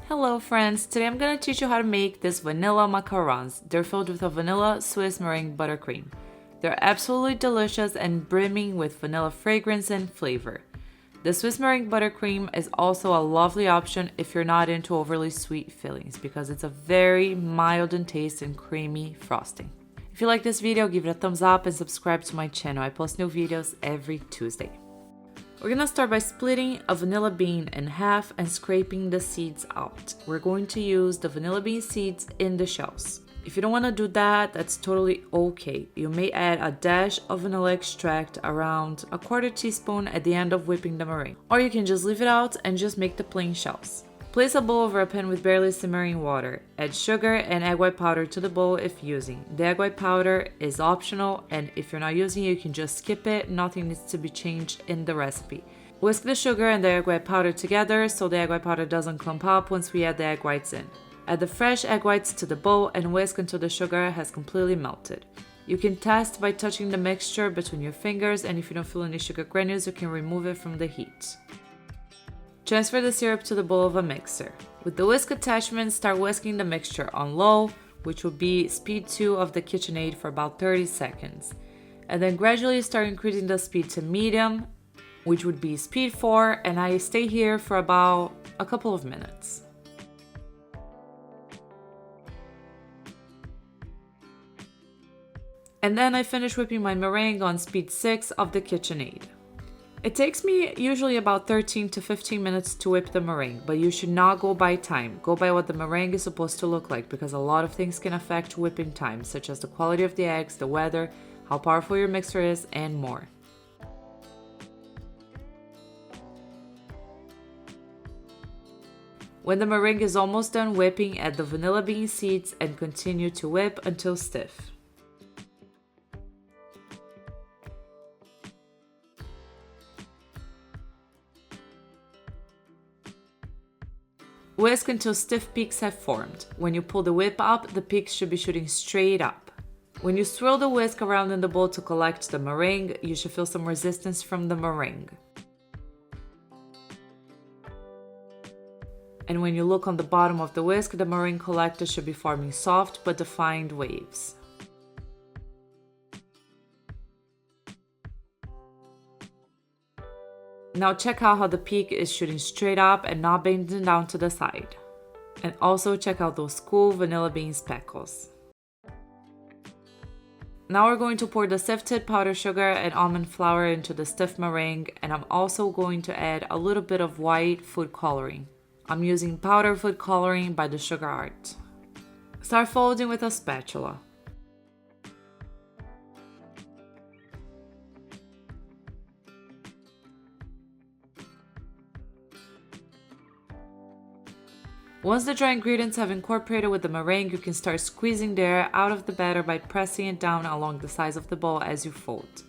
Hello friends, today I'm going to teach you how to make this Vanilla Macarons. They're filled with a Vanilla Swiss Meringue Buttercream. They're absolutely delicious and brimming with vanilla fragrance and flavor. The Swiss Meringue Buttercream is also a lovely option if you're not into overly sweet fillings because it's a very mild in taste and creamy frosting. If you like this video, give it a thumbs up and subscribe to my channel. I post new videos every Tuesday. We're gonna start by splitting a vanilla bean in half and scraping the seeds out. We're going to use the vanilla bean seeds in the shells. If you don't want to do that, that's totally okay. You may add a dash of vanilla extract, around a quarter teaspoon, at the end of whipping the meringue. Or you can just leave it out and just make the plain shells. Place a bowl over a pan with barely simmering water. Add sugar and egg white powder to the bowl if using. The egg white powder is optional, and if you're not using it, you can just skip it. Nothing needs to be changed in the recipe. Whisk the sugar and the egg white powder together so the egg white powder doesn't clump up once we add the egg whites in. Add the fresh egg whites to the bowl and whisk until the sugar has completely melted. You can test by touching the mixture between your fingers, and if you don't feel any sugar granules, you can remove it from the heat. Transfer the syrup to the bowl of a mixer. With the whisk attachment, start whisking the mixture on low, which will be speed 2 of the KitchenAid, for about 30 seconds. And then gradually start increasing the speed to medium, which would be speed 4, and I stay here for about a couple of minutes. And then I finish whipping my meringue on speed 6 of the KitchenAid. It takes me usually about 13 to 15 minutes to whip the meringue, but you should not go by time. Go by what the meringue is supposed to look like, because a lot of things can affect whipping time, such as the quality of the eggs, the weather, how powerful your mixer is, and more. When the meringue is almost done whipping, add the vanilla bean seeds and continue to whip until stiff. Whisk until stiff peaks have formed. When you pull the whip up, the peaks should be shooting straight up. When you swirl the whisk around in the bowl to collect the meringue, you should feel some resistance from the meringue. And when you look on the bottom of the whisk, the meringue collector should be forming soft but defined waves. Now check out how the peak is shooting straight up and not bending down to the side. And also check out those cool vanilla bean speckles. Now we're going to pour the sifted powdered sugar and almond flour into the stiff meringue, and I'm also going to add a little bit of white food coloring. I'm using powdered food coloring by the Sugar Art. Start folding with a spatula. Once the dry ingredients have incorporated with the meringue, you can start squeezing the air out of the batter by pressing it down along the sides of the bowl as you fold.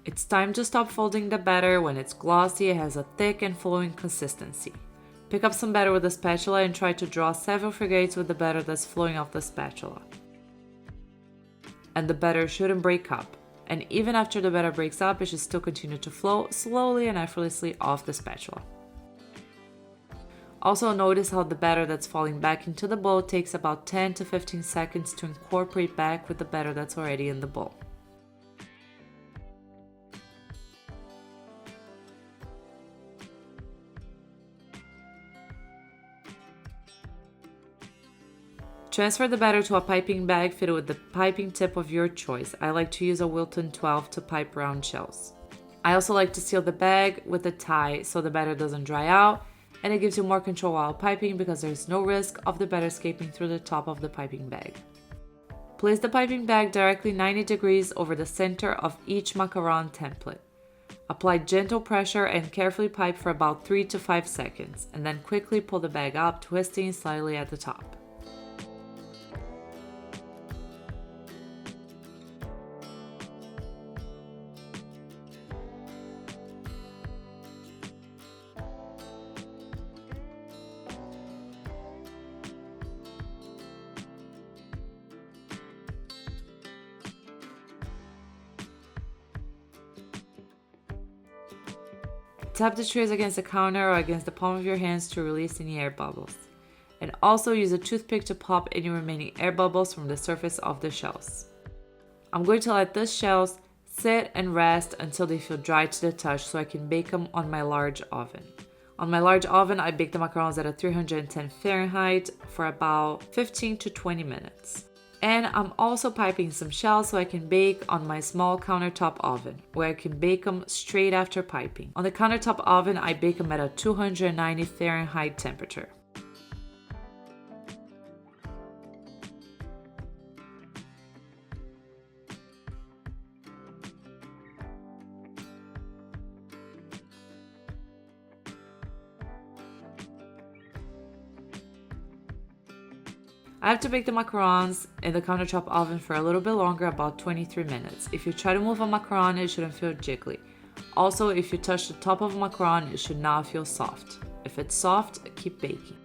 It's time to stop folding the batter when it's glossy and has a thick and flowing consistency. Pick up some batter with a spatula and try to draw several frigates with the batter that's flowing off the spatula. And the batter shouldn't break up. And even after the batter breaks up, it should still continue to flow slowly and effortlessly off the spatula. Also notice how the batter that's falling back into the bowl takes about 10 to 15 seconds to incorporate back with the batter that's already in the bowl. Transfer the batter to a piping bag fitted with the piping tip of your choice. I like to use a Wilton 12 to pipe round shells. I also like to seal the bag with a tie so the batter doesn't dry out, and it gives you more control while piping because there's no risk of the batter escaping through the top of the piping bag. Place the piping bag directly 90 degrees over the center of each macaron template. Apply gentle pressure and carefully pipe for about 3 to 5 seconds, and then quickly pull the bag up, twisting slightly at the top. Tap the trays against the counter or against the palm of your hands to release any air bubbles. And also use a toothpick to pop any remaining air bubbles from the surface of the shells. I'm going to let these shells sit and rest until they feel dry to the touch so I can bake them on my large oven. On my large oven, I bake the macarons at a 310 Fahrenheit for about 15 to 20 minutes. And I'm also piping some shells so I can bake on my small countertop oven, where I can bake them straight after piping. On the countertop oven, I bake them at a 290 Fahrenheit temperature. I have to bake the macarons in the countertop oven for a little bit longer, about 23 minutes. If you try to move a macaron, it shouldn't feel jiggly. Also, if you touch the top of a macaron, it should not feel soft. If it's soft, keep baking.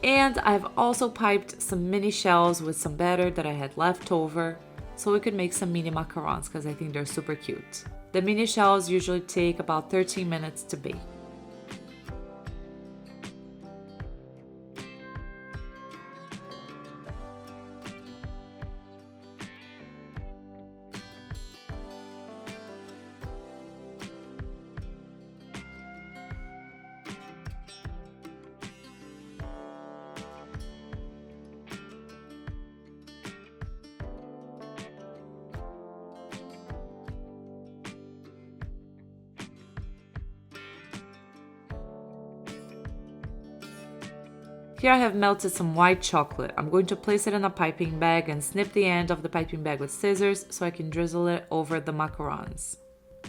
And I've also piped some mini shells with some batter that I had left over, so we could make some mini macarons because I think they're super cute. The mini shells usually take about 13 minutes to bake. Here I have melted some white chocolate. I'm going to place it in a piping bag and snip the end of the piping bag with scissors so I can drizzle it over the macarons.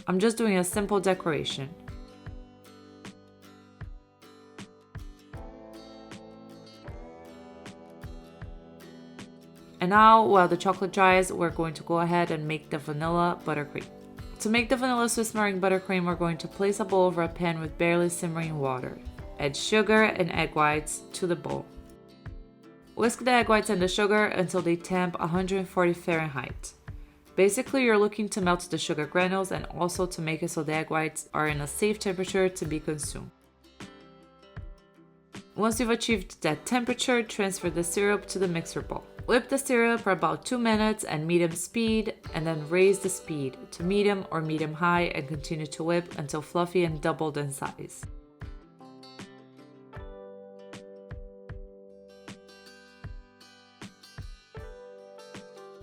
I'm just doing a simple decoration. And now, while the chocolate dries, we're going to go ahead and make the vanilla buttercream. To make the vanilla Swiss Meringue Buttercream, we're going to place a bowl over a pan with barely simmering water. Add sugar and egg whites to the bowl. Whisk the egg whites and the sugar until they temp 140 Fahrenheit. Basically, you're looking to melt the sugar granules and also to make it so the egg whites are in a safe temperature to be consumed. Once you've achieved that temperature, transfer the syrup to the mixer bowl. Whip the syrup for about 2 minutes at medium speed and then raise the speed to medium or medium high and continue to whip until fluffy and doubled in size.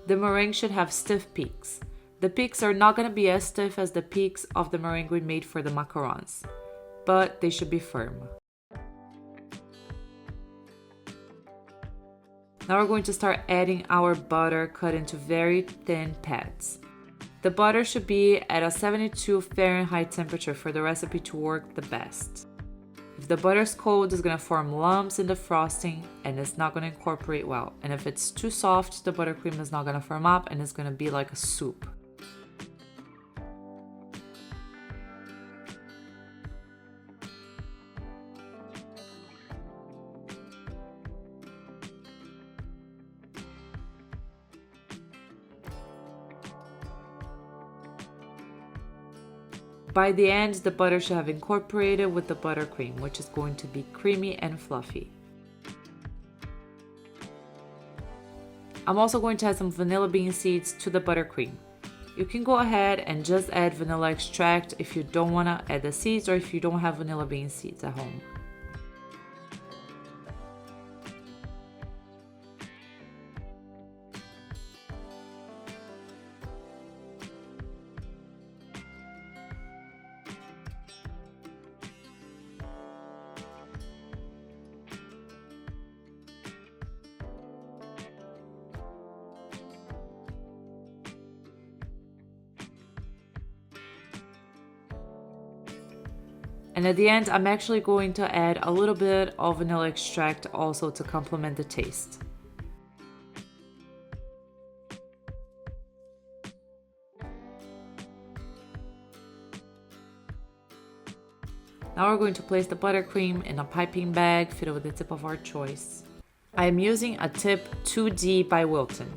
The meringue should have stiff peaks. The peaks are not going to be as stiff as the peaks of the meringue we made for the macarons, but they should be firm. Now we're going to start adding our butter cut into very thin pads. The butter should be at a 72 Fahrenheit temperature for the recipe to work the best. If the butter is cold, it's going to form lumps in the frosting and it's not going to incorporate well. And if it's too soft, the buttercream is not going to firm up and it's going to be like a soup. By the end, the butter should have incorporated with the buttercream, which is going to be creamy and fluffy. I'm also going to add some vanilla bean seeds to the buttercream. You can go ahead and just add vanilla extract if you don't want to add the seeds or if you don't have vanilla bean seeds at home. And at the end, I'm actually going to add a little bit of vanilla extract also to complement the taste. Now we're going to place the buttercream in a piping bag filled with the tip of our choice. I am using a tip 2D by Wilton.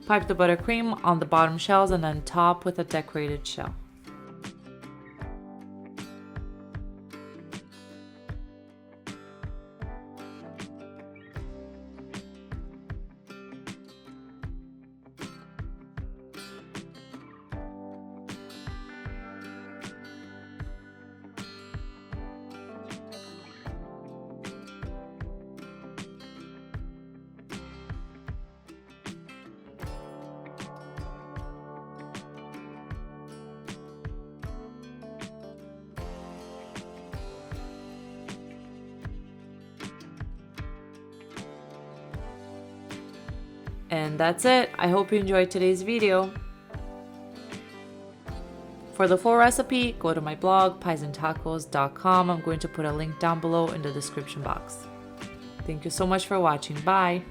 Pipe the buttercream on the bottom shells and then top with a decorated shell. And that's it. I hope you enjoyed today's video. For the full recipe, go to my blog, piesandtacos.com. I'm going to put a link down below in the description box. Thank you so much for watching. Bye!